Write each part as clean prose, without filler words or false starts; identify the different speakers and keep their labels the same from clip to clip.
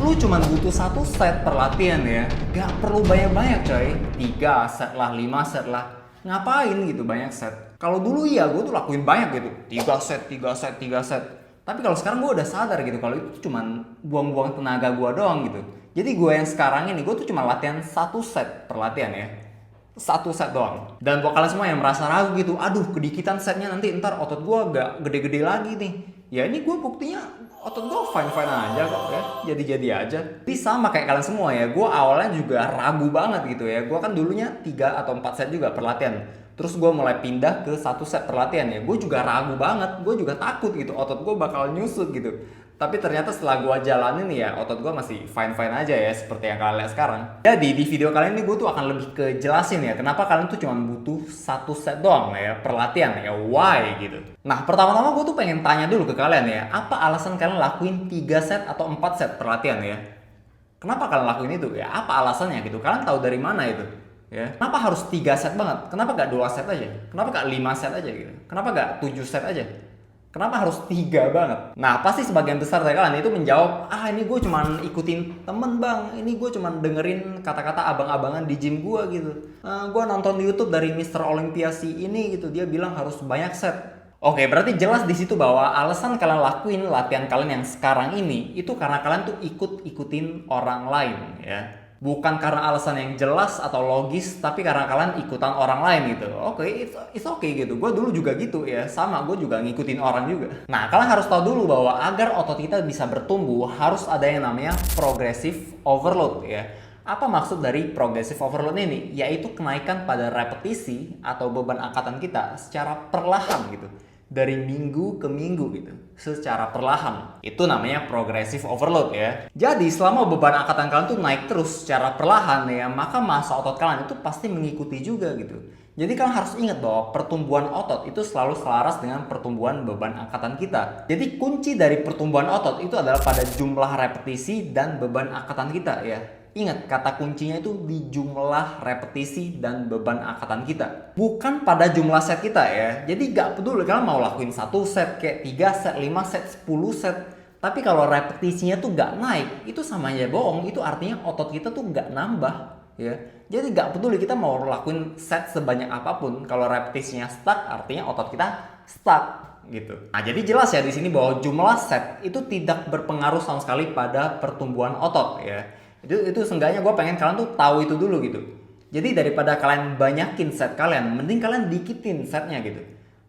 Speaker 1: lu cuma butuh satu set per latihan ya. Gak perlu banyak-banyak coy. 3 set lah, 5 set lah. Ngapain gitu banyak set? Kalau dulu iya gue tuh lakuin banyak gitu. 3 set, 3 set, 3 set. Tapi kalau sekarang gue udah sadar gitu kalau itu cuma buang-buang tenaga gue doang gitu. Jadi gue yang sekarang ini gue tuh cuma latihan satu set per latihan ya. Satu set doang. Dan buat kalian semua yang merasa ragu gitu, aduh kedikitan setnya nanti ntar otot gue gak gede-gede lagi nih. Ya ini gue buktinya otot gue fine-fine aja kok ya, jadi-jadi aja. Tapi sama kayak kalian semua ya, gue awalnya juga ragu banget gitu ya. Gue kan dulunya 3 atau 4 set juga per latihan. Terus gue mulai pindah ke satu set per latihan ya. Gue juga ragu banget, gue juga takut gitu, otot gue bakal nyusut gitu. Tapi ternyata setelah gue jalanin ya, otot gue masih fine-fine aja ya, seperti yang kalian lihat sekarang. Jadi di video kali ini gue tuh akan lebih ke jelasin ya, kenapa kalian tuh cuma butuh satu set doang ya, per latihan ya, why gitu. Nah pertama-tama gue tuh pengen tanya dulu ke kalian ya, apa alasan kalian lakuin 3 set atau 4 set per latihan ya? Kenapa kalian lakuin itu ya? Apa alasannya gitu? Kalian tahu dari mana itu? Ya. Kenapa harus 3 set banget? Kenapa gak 2 set aja? Kenapa gak 5 set aja gitu? Kenapa gak 7 set aja? Kenapa harus 3 banget? Nah pasti sebagian besar dari kalian itu menjawab, ah ini gue cuman ikutin temen bang, ini gue cuman dengerin kata-kata abang-abangan di gym gue gitu. Gue nonton di YouTube dari Mr. Olympiasi ini gitu, dia bilang harus banyak set. Oke, berarti jelas di situ bahwa alasan kalian lakuin latihan kalian yang sekarang ini itu karena kalian tuh ikutin orang lain ya. Bukan karena alasan yang jelas atau logis, tapi karena kalian ikutan orang lain gitu. Oke, it's okay gitu. Gue dulu juga gitu ya, sama gue juga ngikutin orang juga. Nah, kalian harus tahu dulu bahwa agar otot kita bisa bertumbuh harus ada yang namanya progressive overload ya. Apa maksud dari progressive overload ini? Yaitu kenaikan pada repetisi atau beban angkatan kita secara perlahan gitu. Dari minggu ke minggu gitu, secara perlahan. Itu namanya progressive overload ya. Jadi selama beban angkatan kalian tuh naik terus secara perlahan ya, maka massa otot kalian itu pasti mengikuti juga gitu. Jadi kalian harus ingat bahwa pertumbuhan otot itu selalu selaras dengan pertumbuhan beban angkatan kita. Jadi kunci dari pertumbuhan otot itu adalah pada jumlah repetisi dan beban angkatan kita ya. Ingat, kata kuncinya itu di jumlah repetisi dan beban angkatan kita. Bukan pada jumlah set kita ya. Jadi gak peduli kalian mau lakuin 1 set, kayak 3 set, 5 set, 10 set. Tapi kalau repetisinya tuh gak naik, itu sama aja bohong. Itu artinya otot kita tuh gak nambah ya. Jadi gak peduli kita mau lakuin set sebanyak apapun. Kalau repetisinya stuck, artinya otot kita stuck gitu. Nah jadi jelas ya di sini bahwa jumlah set itu tidak berpengaruh sama sekali pada pertumbuhan otot ya. Itu seenggaknya gue pengen kalian tuh tahu itu dulu gitu. Jadi daripada kalian banyakin set kalian, mending kalian dikitin setnya gitu.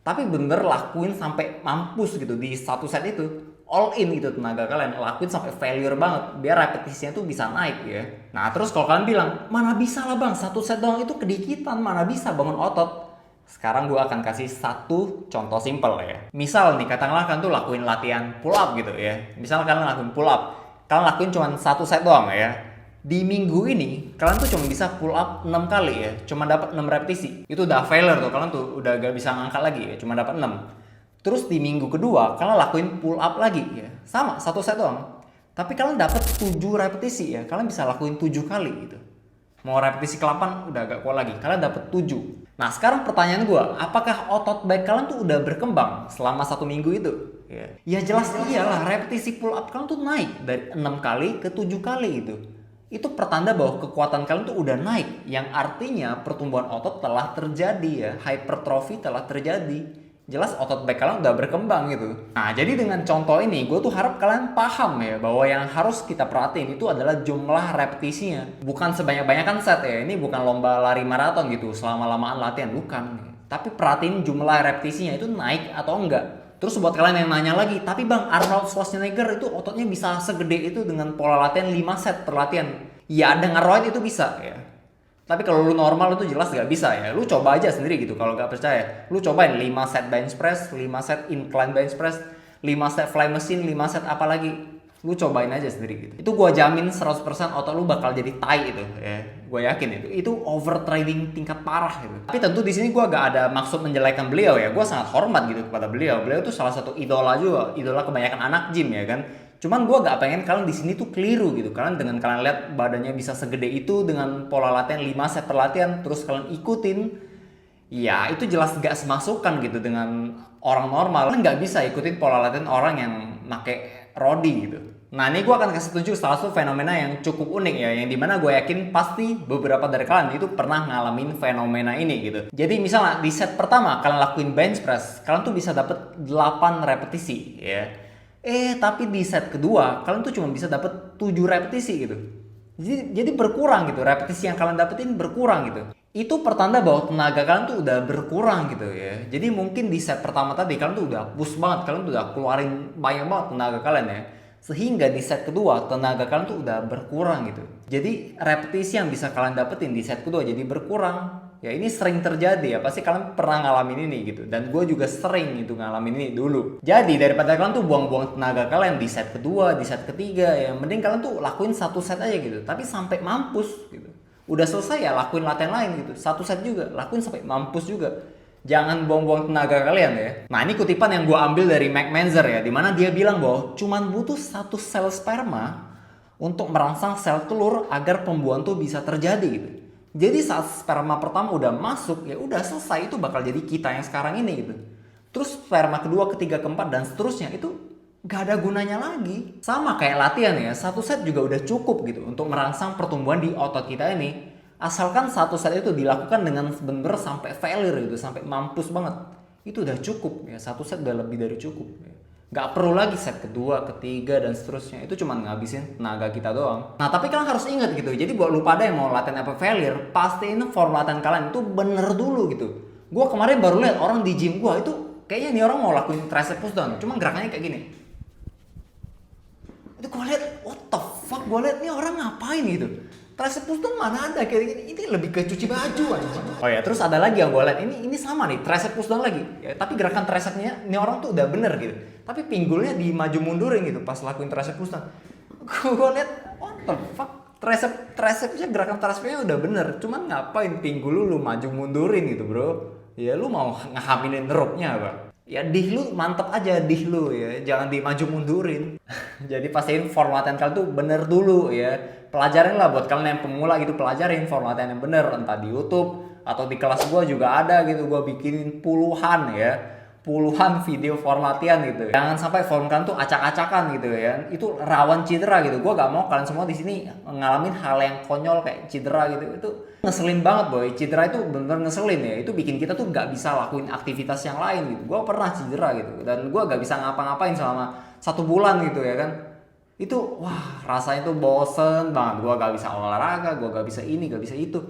Speaker 1: Tapi bener lakuin sampai mampus gitu di satu set itu, all in gitu tenaga kalian, lakuin sampai failure banget biar repetisinya tuh bisa naik ya. Nah terus kalau kalian bilang, mana bisa lah bang, satu set doang itu kedikitan, mana bisa bangun otot. Sekarang gue akan kasih satu contoh simple ya. Misal nih katakanlah kalian tuh lakuin latihan pull up gitu ya. Misal kalian lakuin pull up, kalian lakuin cuma satu set doang ya. Di minggu ini kalian tuh cuma bisa pull up 6 kali ya, cuma dapat 6 repetisi. Itu udah failure tuh, kalian tuh udah gak bisa ngangkat lagi ya, cuma dapat 6. Terus di minggu kedua kalian lakuin pull up lagi ya, sama satu set doang. Tapi kalian dapat 7 repetisi ya, kalian bisa lakuin 7 kali gitu. Mau repetisi ke-8 udah agak kuat lagi, kalian dapat 7. Nah sekarang pertanyaan gue, apakah otot back kalian tuh udah berkembang selama 1 minggu itu? Ya jelas iyalah, repetisi pull up kalian tuh naik dari 6 kali ke 7 kali gitu. Itu pertanda bahwa kekuatan kalian tuh udah naik, yang artinya pertumbuhan otot telah terjadi ya, hypertrophy telah terjadi. Jelas otot back kalian udah berkembang gitu. Nah jadi dengan contoh ini gue tuh harap kalian paham ya bahwa yang harus kita perhatiin itu adalah jumlah repetisinya, bukan sebanyak-banyakan set ya. Ini bukan lomba lari maraton gitu selama-lamaan latihan, bukan. Tapi perhatiin jumlah repetisinya itu naik atau enggak. Terus buat kalian yang nanya lagi, tapi bang Arnold Schwarzenegger itu ototnya bisa segede itu dengan pola latihan 5 set per latihan. Ya dengan roid itu bisa ya. Tapi kalau lu normal itu jelas gak bisa ya. Lu coba aja sendiri gitu kalau gak percaya. Lu cobain 5 set bench press, 5 set incline bench press, 5 set fly machine, 5 set apa lagi. Lu cobain aja sendiri gitu. Itu gua jamin 100% otot lu bakal jadi tai itu ya. Gua yakin itu. Itu overtraining tingkat parah gitu. Tapi tentu di sini gua gak ada maksud menjelekan beliau ya. Gua sangat hormat gitu kepada beliau. Beliau tuh salah satu idola juga, idola kebanyakan anak gym ya kan. Cuman gue gak pengen kalian di sini tuh keliru gitu. Kalian dengan kalian lihat badannya bisa segede itu dengan pola latihan 5 set per latihan, terus kalian ikutin, ya itu jelas gak semasukan gitu dengan orang normal. Kalian gak bisa ikutin pola latihan orang yang make Rodi gitu. Nah ini gue akan kasih tunjuk salah satu fenomena yang cukup unik ya, yang dimana gue yakin pasti beberapa dari kalian itu pernah ngalamin fenomena ini gitu. Jadi misalnya di set pertama kalian lakuin bench press, kalian tuh bisa dapet 8 repetisi ya. Tapi di set kedua kalian tuh cuma bisa dapet 7 repetisi gitu. Jadi berkurang gitu, repetisi yang kalian dapetin berkurang gitu. Itu pertanda bahwa tenaga kalian tuh udah berkurang gitu ya. Jadi mungkin di set pertama tadi kalian tuh udah push banget, kalian tuh udah keluarin banyak banget tenaga kalian ya. Sehingga di set kedua tenaga kalian tuh udah berkurang gitu. Jadi repetisi yang bisa kalian dapetin di set kedua jadi berkurang. Ya ini sering terjadi ya, pasti kalian pernah ngalamin ini gitu. Dan gue juga sering itu ngalamin ini dulu. Jadi daripada kalian tuh buang-buang tenaga kalian di set kedua, di set ketiga, ya mending kalian tuh lakuin satu set aja gitu. Tapi sampai mampus gitu. Udah selesai ya lakuin latihan lain gitu. Satu set juga, lakuin sampai mampus juga. Jangan buang-buang tenaga kalian ya. Nah ini kutipan yang gue ambil dari Mac Manzer ya, dimana dia bilang bahwa cuman butuh satu sel sperma untuk merangsang sel telur agar pembuahan tuh bisa terjadi gitu. Jadi saat sperma pertama udah masuk ya udah selesai, itu bakal jadi kita yang sekarang ini gitu. Terus sperma kedua, ketiga, keempat dan seterusnya itu gak ada gunanya lagi. Sama kayak latihan ya, satu set juga udah cukup gitu untuk merangsang pertumbuhan di otot kita ini. Asalkan satu set itu dilakukan dengan benar-benar sampai failure gitu, sampai mampus banget. Itu udah cukup ya, satu set udah lebih dari cukup ya. Gak perlu lagi set kedua, ketiga dan seterusnya. Itu cuma ngabisin tenaga kita doang. Nah tapi kalian harus ingat gitu. Jadi buat lu pada yang mau latihan apa failure, pastiin form latihan kalian itu bener dulu gitu. Gue kemarin baru lihat orang di gym gue itu kayaknya nih orang mau lakuin tricep push down, cuma gerakannya kayak gini. Itu gue lihat, what the fuck, gue lihat nih orang ngapain gitu. Tricep push down mana ada kayak gini, ini lebih ke cuci baju aja. Oh ya, terus ada lagi yang gue lihat, ini sama nih, tricep push down lagi. Ya, tapi gerakan tricepnya ini orang tuh udah bener gitu. Tapi pinggulnya di maju mundurin gitu pas lakuin tricep push down. Gue lihat, what the fuck, tricepnya gerakan tricepnya udah bener, cuman ngapain pinggul lu maju mundurin gitu bro. Ya lu mau ngehamilin rope-nya apa? Ya dih lu mantep aja dih lu ya, jangan di maju mundurin. Jadi pastiin form latihan kalian tuh bener dulu ya. Pelajarin lah buat kalian yang pemula gitu, pelajarin form latihan yang bener, entah di YouTube atau di kelas gua juga ada gitu, gua bikinin puluhan video form latihan gitu. Jangan sampai form kalian tuh acak-acakan gitu ya. Itu rawan cedera gitu. Gua gak mau kalian semua di sini ngalamin hal yang konyol kayak cedera gitu. Itu ngeselin banget boy. Cedera itu bener-bener ngeselin ya. Itu bikin kita tuh gak bisa lakuin aktivitas yang lain gitu. Gua pernah cedera gitu dan gua gak bisa ngapa-ngapain selama 1 bulan gitu ya kan. Itu wah rasanya tuh bosen banget. Gua gak bisa olahraga, gua gak bisa ini, gak bisa itu.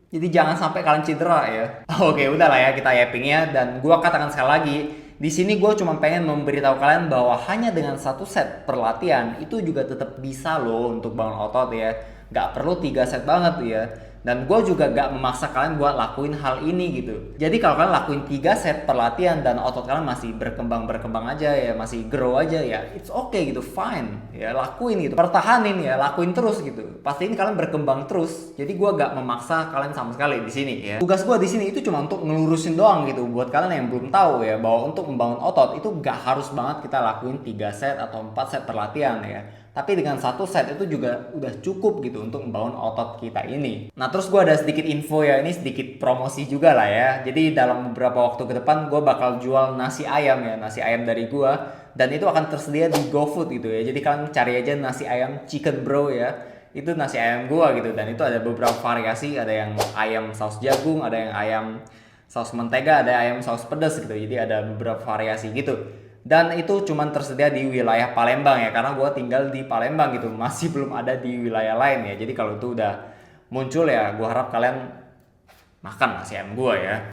Speaker 1: Jadi jangan sampai kalian cedera ya. Oke, udahlah ya kita yapping ya. Dan gua katakan sekali lagi, di sini gue cuma pengen memberitahu kalian bahwa hanya dengan satu set perlatihan itu juga tetap bisa loh untuk bangun otot ya. Gak perlu 3 set banget ya. Dan gue juga gak memaksa kalian buat lakuin hal ini gitu. Jadi kalau kalian lakuin 3 set perlatihan dan otot kalian masih berkembang aja ya, masih grow aja ya, it's okay gitu, fine ya, lakuin gitu, pertahanin ya, lakuin terus gitu. Pastiin kalian berkembang terus. Jadi gue gak memaksa kalian sama sekali di sini ya. Tugas gue di sini itu cuma untuk ngelurusin doang gitu buat kalian yang belum tahu ya, bahwa untuk membangun otot itu gak harus banget kita lakuin 3 set atau 4 set perlatihan ya. Tapi dengan satu set itu juga udah cukup gitu untuk membangun otot kita ini. Nah terus gue ada sedikit info ya, ini sedikit promosi juga lah ya. Jadi dalam beberapa waktu ke depan gue bakal jual nasi ayam ya, nasi ayam dari gue. Dan itu akan tersedia di GoFood gitu ya. Jadi kalian cari aja nasi ayam chicken bro ya. Itu nasi ayam gue gitu, dan itu ada beberapa variasi. Ada yang ayam saus jagung, ada yang ayam saus mentega, ada ayam saus pedas gitu. Jadi ada beberapa variasi gitu. Dan itu cuma tersedia di wilayah Palembang ya, karena gue tinggal di Palembang gitu, masih belum ada di wilayah lain ya. Jadi kalau itu udah muncul ya, gue harap kalian makan nasi ayam gue ya.